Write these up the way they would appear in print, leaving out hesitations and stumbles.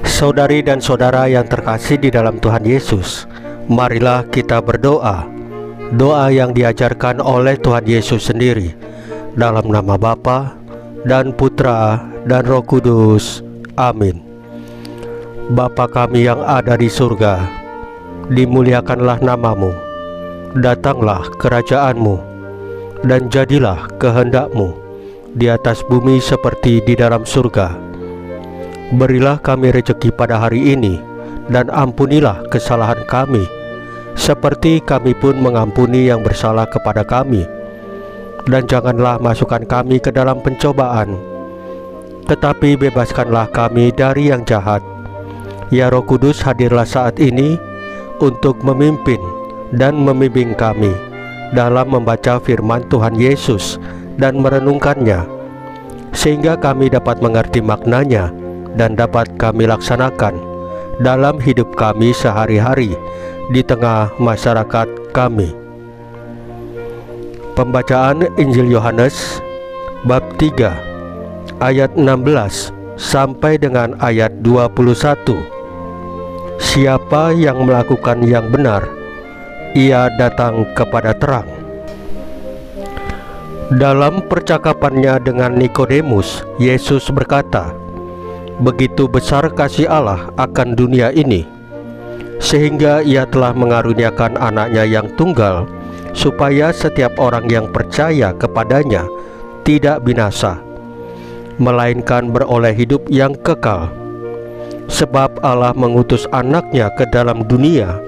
Saudari dan saudara yang terkasih di dalam Tuhan Yesus, marilah kita berdoa. Doa yang diajarkan oleh Tuhan Yesus sendiri, dalam nama Bapa dan Putra dan Roh Kudus. Amin. Bapa kami yang ada di surga, dimuliakanlah namamu. Datanglah kerajaanmu, dan jadilah kehendak-Mu di atas bumi seperti di dalam surga. Berilah kami rezeki pada hari ini, dan ampunilah kesalahan kami, seperti kami pun mengampuni yang bersalah kepada kami. Dan janganlah masukkan kami ke dalam pencobaan, tetapi bebaskanlah kami dari yang jahat. Ya Roh Kudus, hadirlah saat ini untuk memimpin dan membimbing kami dalam membaca firman Tuhan Yesus dan merenungkannya, sehingga kami dapat mengerti maknanya dan dapat kami laksanakan dalam hidup kami sehari-hari di tengah masyarakat kami. Pembacaan Injil Yohanes bab 3 ayat 16 sampai dengan ayat 21. Siapa yang melakukan yang benar, ia datang kepada terang. Dalam percakapannya dengan Nikodemus, Yesus berkata, "Begitu besar kasih Allah akan dunia ini, sehingga Ia telah mengaruniakan anaknya yang tunggal, supaya setiap orang yang percaya kepadanya tidak binasa, melainkan beroleh hidup yang kekal. Sebab Allah mengutus anaknya ke dalam dunia,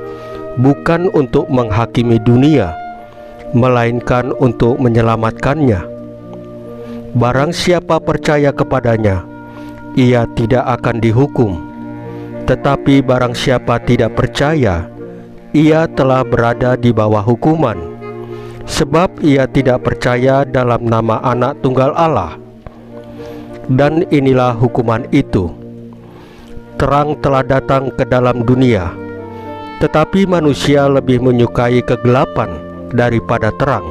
bukan untuk menghakimi dunia, melainkan untuk menyelamatkannya. Barang siapa percaya kepadanya, ia tidak akan dihukum. Tetapi barang siapa tidak percaya, ia telah berada di bawah hukuman, sebab ia tidak percaya dalam nama Anak Tunggal Allah. Dan inilah hukuman itu: terang telah datang ke dalam dunia, tetapi manusia lebih menyukai kegelapan daripada terang,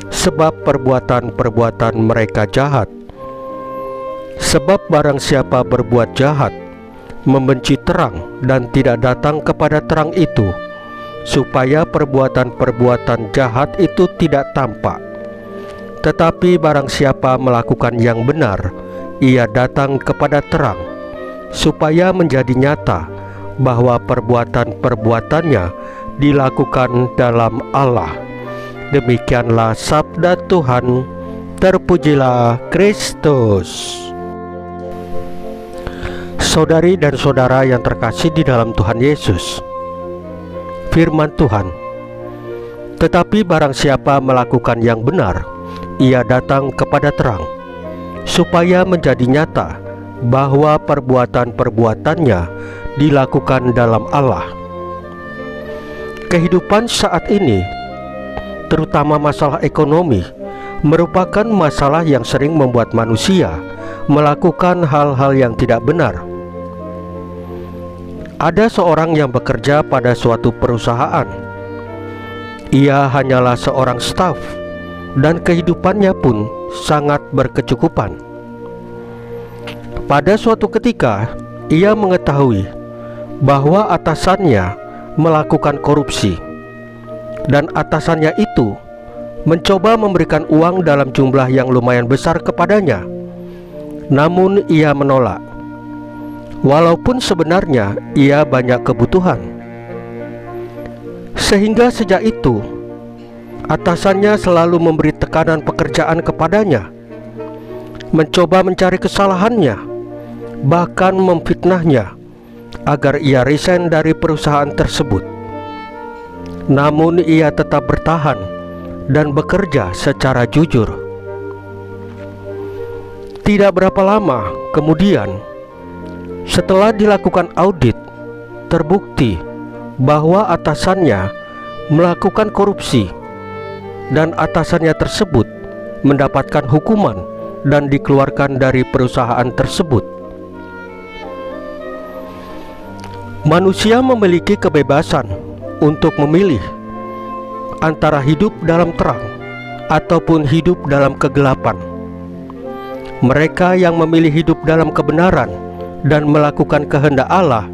sebab perbuatan-perbuatan mereka jahat. Sebab barang siapa berbuat jahat, membenci terang dan tidak datang kepada terang itu, supaya perbuatan-perbuatan jahat itu tidak tampak. Tetapi barang siapa melakukan yang benar, ia datang kepada terang, supaya menjadi nyata bahwa perbuatan-perbuatannya dilakukan dalam Allah. Demikianlah sabda Tuhan. Terpujilah Kristus. Saudari dan saudara yang terkasih di dalam Tuhan Yesus, firman Tuhan, "Tetapi barang siapa melakukan yang benar, ia datang kepada terang, supaya menjadi nyata bahwa perbuatan-perbuatannya dilakukan dalam Allah." Kehidupan saat ini, terutama masalah ekonomi, merupakan masalah yang sering membuat manusia melakukan hal-hal yang tidak benar. Ada seorang yang bekerja pada suatu perusahaan. Ia hanyalah seorang staf, dan kehidupannya pun sangat berkecukupan. Pada suatu ketika, ia mengetahui bahwa atasannya melakukan korupsi, dan atasannya itu mencoba memberikan uang dalam jumlah yang lumayan besar kepadanya. Namun ia menolak, walaupun sebenarnya ia banyak kebutuhan. Sehingga sejak itu, atasannya selalu memberi tekanan pekerjaan kepadanya, mencoba mencari kesalahannya, bahkan memfitnahnya agar ia resign dari perusahaan tersebut. Namun ia tetap bertahan dan bekerja secara jujur. Tidak berapa lama kemudian, setelah dilakukan audit, terbukti bahwa atasannya melakukan korupsi, dan atasannya tersebut mendapatkan hukuman dan dikeluarkan dari perusahaan tersebut. Manusia memiliki kebebasan untuk memilih antara hidup dalam terang ataupun hidup dalam kegelapan. Mereka yang memilih hidup dalam kebenaran dan melakukan kehendak Allah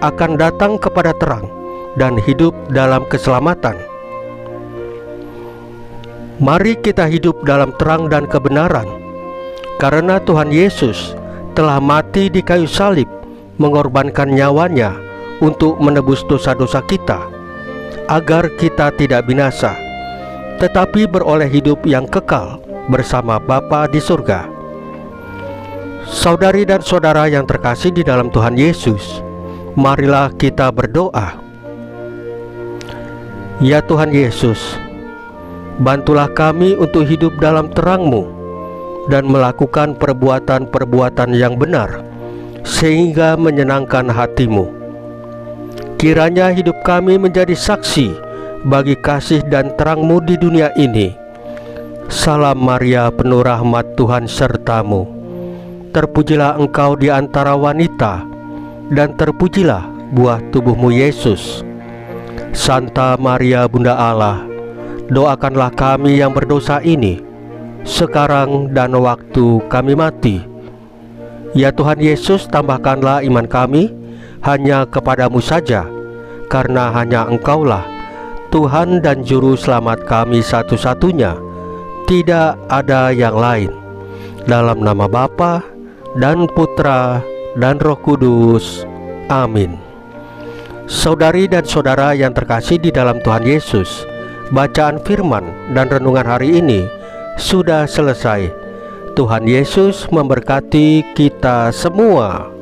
akan datang kepada terang dan hidup dalam keselamatan. Mari kita hidup dalam terang dan kebenaran, karena Tuhan Yesus telah mati di kayu salib, mengorbankan nyawanya untuk menebus dosa-dosa kita, agar kita tidak binasa, tetapi beroleh hidup yang kekal bersama Bapa di surga. Saudari dan saudara yang terkasih di dalam Tuhan Yesus, marilah kita berdoa. Ya Tuhan Yesus, bantulah kami untuk hidup dalam terang-Mu dan melakukan perbuatan-perbuatan yang benar, sehingga menyenangkan hati-Mu. Kiranya hidup kami menjadi saksi bagi kasih dan terang-Mu di dunia ini. Salam Maria, penuh rahmat, Tuhan serta-Mu. Terpujilah Engkau di antara wanita, dan terpujilah buah tubuh-Mu Yesus. Santa Maria Bunda Allah, doakanlah kami yang berdosa ini, sekarang dan waktu kami mati. Ya Tuhan Yesus, tambahkanlah iman kami hanya kepadamu saja, karena hanya Engkaulah Tuhan dan Juru Selamat kami satu-satunya, tidak ada yang lain. Dalam nama Bapa dan Putra dan Roh Kudus. Amin. Saudari dan saudara yang terkasih di dalam Tuhan Yesus, bacaan firman dan renungan hari ini sudah selesai. Tuhan Yesus memberkati kita semua.